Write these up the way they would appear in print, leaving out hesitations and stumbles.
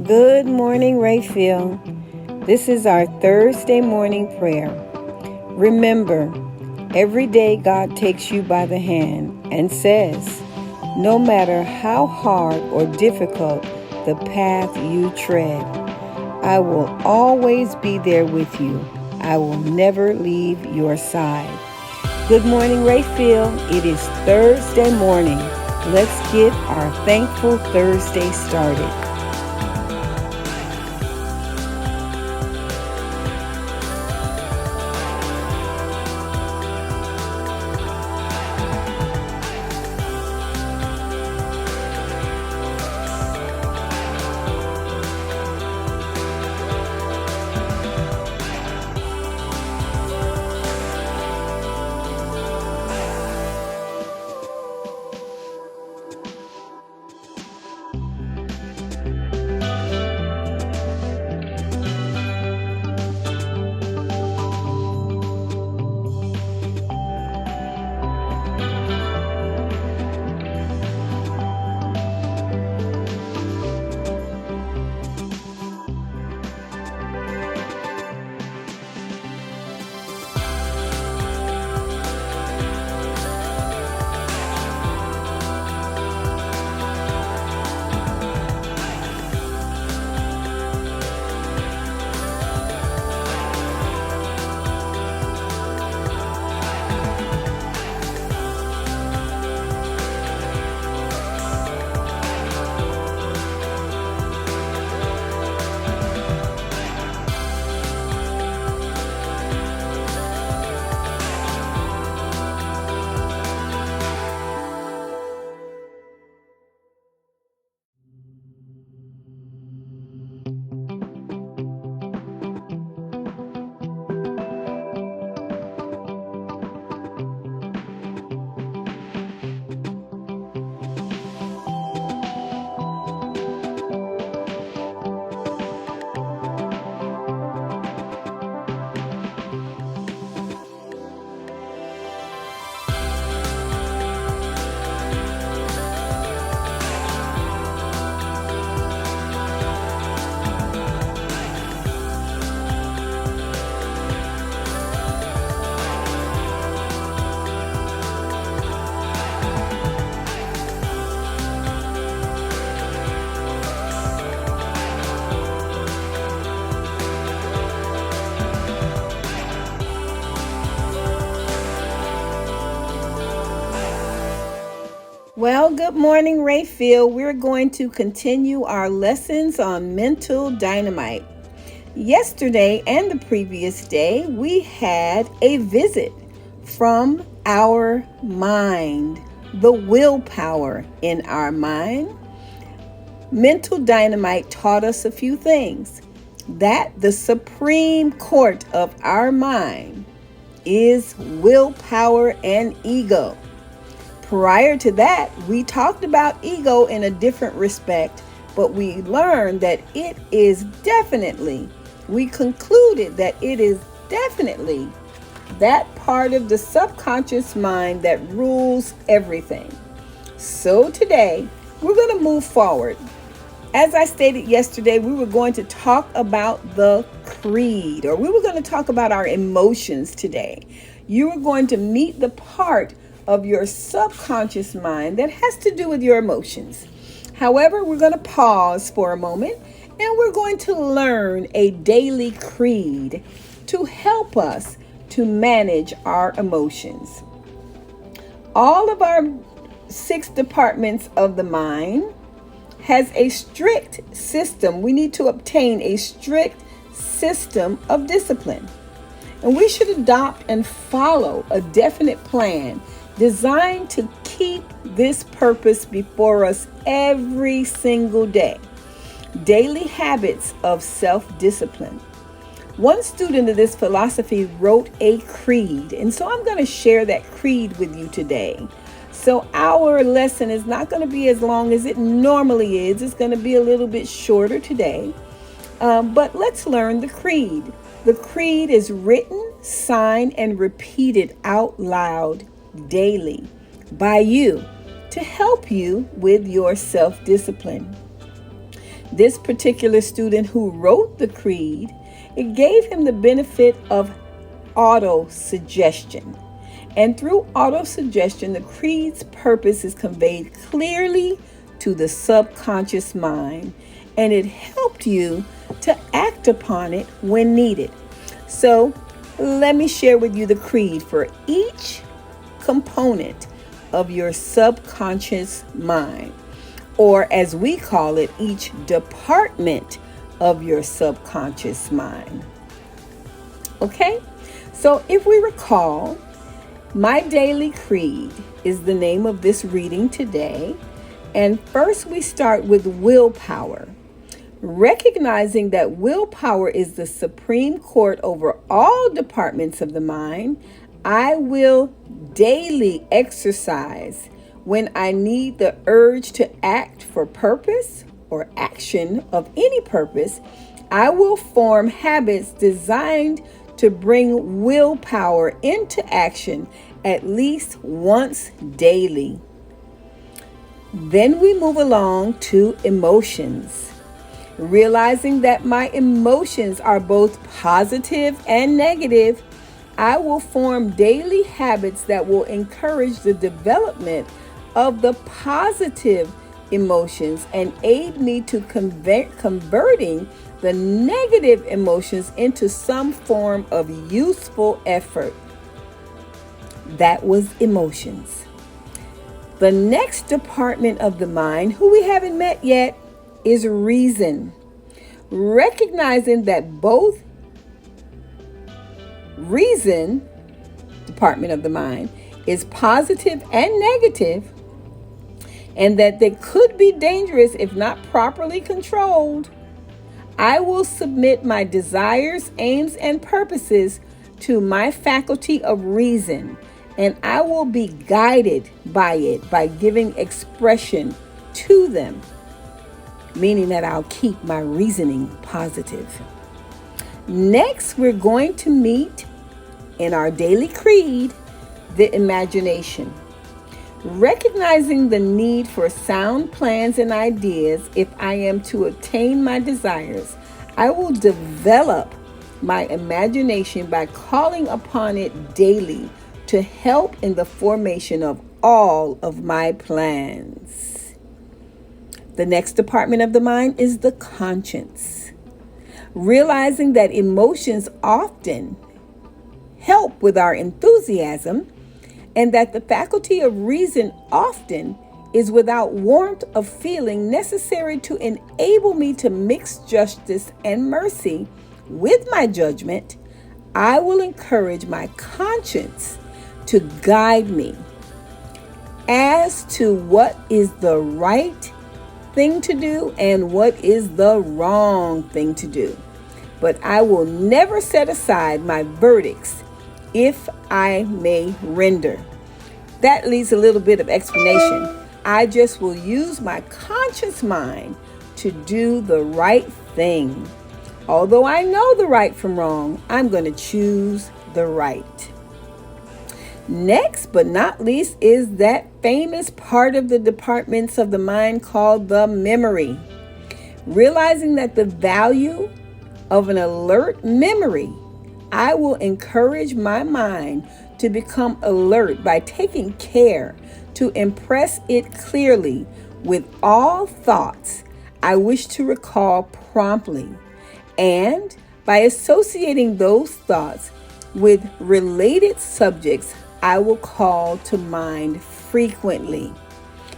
Good morning, Rayfield. This is our Thursday morning prayer. Remember, every day God takes you by the hand and says, no matter how hard or difficult the path you tread, I will always be there with you. I will never leave your side. Good morning, Rayfield. It is Thursday morning. Let's get our Thankful Thursday started. Well, good morning, Rayfield. We're going to continue our lessons on mental dynamite. Yesterday and the previous day, we had a visit from our mind, the willpower in our mind. Mental dynamite taught us a few things. That the supreme court of our mind is willpower and ego. Prior to that, we talked about ego in a different respect, but we learned that we concluded that it is definitely that part of the subconscious mind that rules everything. So today, we're going to move forward. As I stated yesterday, we were going to talk about the creed, or we were going to talk about our emotions today. You are going to meet the part of your subconscious mind that has to do with your emotions. However, we're going to pause for a moment and we're going to learn a daily creed to help us to manage our emotions. All of our 6 departments of the mind has a strict system. We need to obtain a strict system of discipline. And we should adopt and follow a definite plan designed to keep this purpose before us every single day. Daily habits of self-discipline. One student of this philosophy wrote a creed, and so I'm going to share that creed with you today. So our lesson is not going to be as long as it normally is. It's going to be a little bit shorter today. But let's learn the creed. The creed is written, signed, and repeated out loud daily by you to help you with your self-discipline. This particular student who wrote the creed, it gave him the benefit of auto-suggestion. And through auto-suggestion, the creed's purpose is conveyed clearly to the subconscious mind, and it helped you to act upon it when needed. So let me share with you the creed for each component of your subconscious mind, or as we call it, each department of your subconscious mind. Okay? So if we recall, My Daily Creed is the name of this reading today. And first we start with willpower. Recognizing that willpower is the supreme court over all departments of the mind, I will daily exercise when I need the urge to act for purpose or action of any purpose. I will form habits designed to bring willpower into action at least once daily. Then we move along to emotions. Realizing that my emotions are both positive and negative, I will form daily habits that will encourage the development of the positive emotions and aid me to converting the negative emotions into some form of useful effort. That was emotions. The next department of the mind, who we haven't met yet, is reason. Recognizing that both reason, department of the mind, is positive and negative, and that they could be dangerous if not properly controlled, I will submit my desires, aims, and purposes to my faculty of reason, and I will be guided by it by giving expression to them, meaning that I'll keep my reasoning positive. Next, we're going to meet in our daily creed, the imagination. Recognizing the need for sound plans and ideas if I am to attain my desires, I will develop my imagination by calling upon it daily to help in the formation of all of my plans. The next department of the mind is the conscience. Realizing that emotions often help with our enthusiasm, and that the faculty of reason often is without warmth of feeling necessary to enable me to mix justice and mercy with my judgment, I will encourage my conscience to guide me as to what is the right thing to do and what is the wrong thing to do. But I will never set aside my verdicts if I may render. That leaves a little bit of explanation. I just will use my conscious mind to do the right thing. Although I know the right from wrong, I'm going to choose the right. Next but not least is that famous part of the departments of the mind called the memory. Realizing that the value of an alert memory, I will encourage my mind to become alert by taking care to impress it clearly with all thoughts I wish to recall promptly, and by associating those thoughts with related subjects I will call to mind frequently,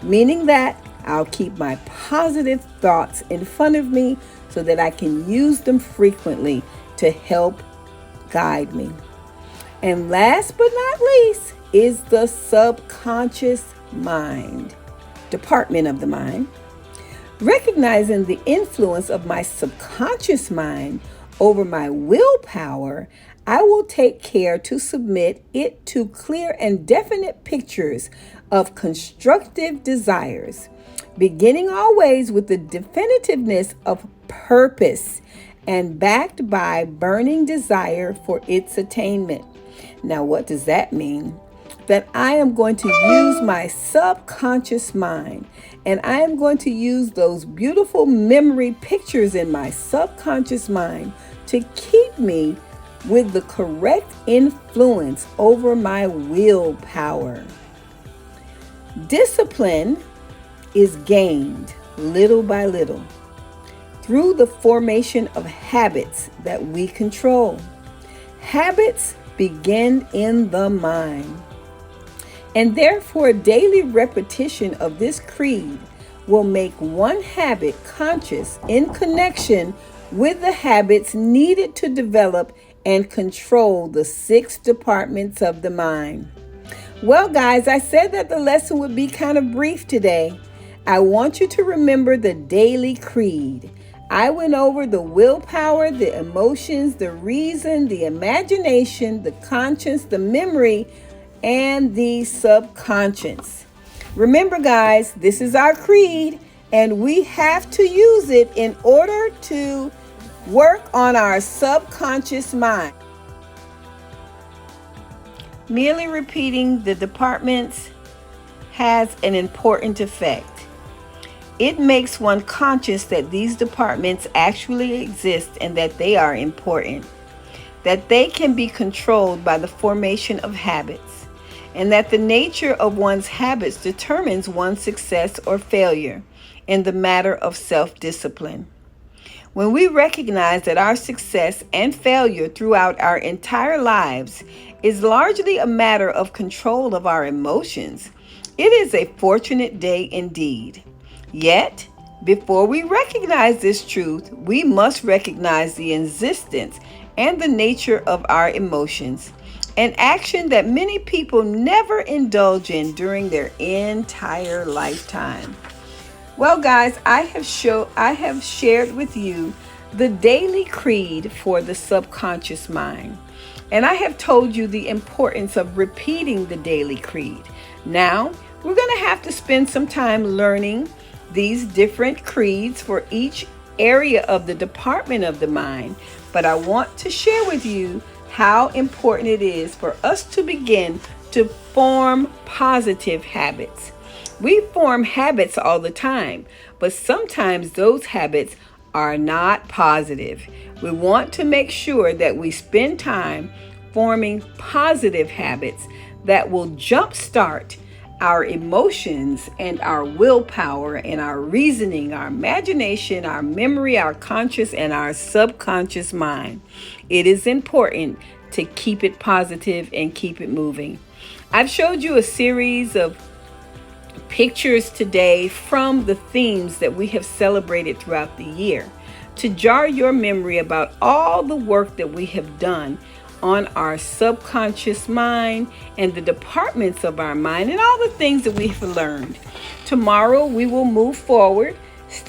meaning that I'll keep my positive thoughts in front of me so that I can use them frequently to help guide me. And last but not least is the subconscious mind, department of the mind. Recognizing the influence of my subconscious mind over my willpower, I will take care to submit it to clear and definite pictures of constructive desires, beginning always with the definitiveness of purpose and backed by burning desire for its attainment. Now, what does that mean? that I am going to use my subconscious mind, and I am going to use those beautiful memory pictures in my subconscious mind to keep me with the correct influence over my willpower. Discipline is gained little by little through the formation of habits that we control. Habits begin in the mind. And therefore, daily repetition of this creed will make one habit conscious in connection with the habits needed to develop and control the 6 departments of the mind. Well, guys, I said that the lesson would be kind of brief today. I want you to remember the daily creed. I went over the willpower, the emotions, the reason, the imagination, the conscience, the memory, and the subconscious. Remember, guys, this is our creed, and we have to use it in order to work on our subconscious mind. Merely repeating the departments has an important effect. It makes one conscious that these departments actually exist and that they are important, that they can be controlled by the formation of habits, and that the nature of one's habits determines one's success or failure in the matter of self-discipline. When we recognize that our success and failure throughout our entire lives is largely a matter of control of our emotions, it is a fortunate day indeed. Yet, before we recognize this truth, we must recognize the existence and the nature of our emotions, an action that many people never indulge in during their entire lifetime. Well, guys, I have shared with you the daily creed for the subconscious mind, and I have told you the importance of repeating the daily creed. Now, we're going to have to spend some time learning these different creeds for each area of the department of the mind, but I want to share with you how important it is for us to begin to form positive habits. We form habits all the time, but sometimes those habits are not positive. We want to make sure that we spend time forming positive habits that will jumpstart our emotions and our willpower and our reasoning, our imagination, our memory, our conscious and our subconscious mind. It is important to keep it positive and keep it moving. I've showed you a series of pictures today from the themes that we have celebrated throughout the year to jar your memory about all the work that we have done on our subconscious mind and the departments of our mind and all the things that we've learned. Tomorrow we will move forward,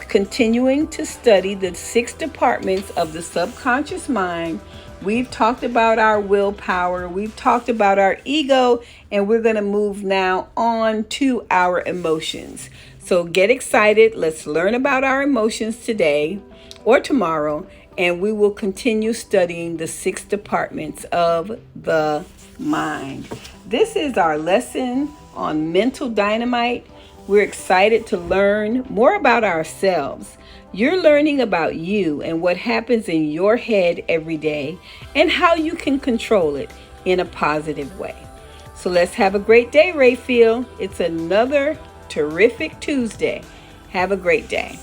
continuing to study the 6 departments of the subconscious mind. We've talked about our willpower, we've talked about our ego, and we're going to move now on to our emotions. So get excited. Let's learn about our emotions today or tomorrow, and we will continue studying the 6 departments of the mind. This is our lesson on mental dynamite. We're excited to learn more about ourselves. You're learning about you and what happens in your head every day and how you can control it in a positive way. So let's have a great day, Rayfield. It's another terrific Tuesday. Have a great day.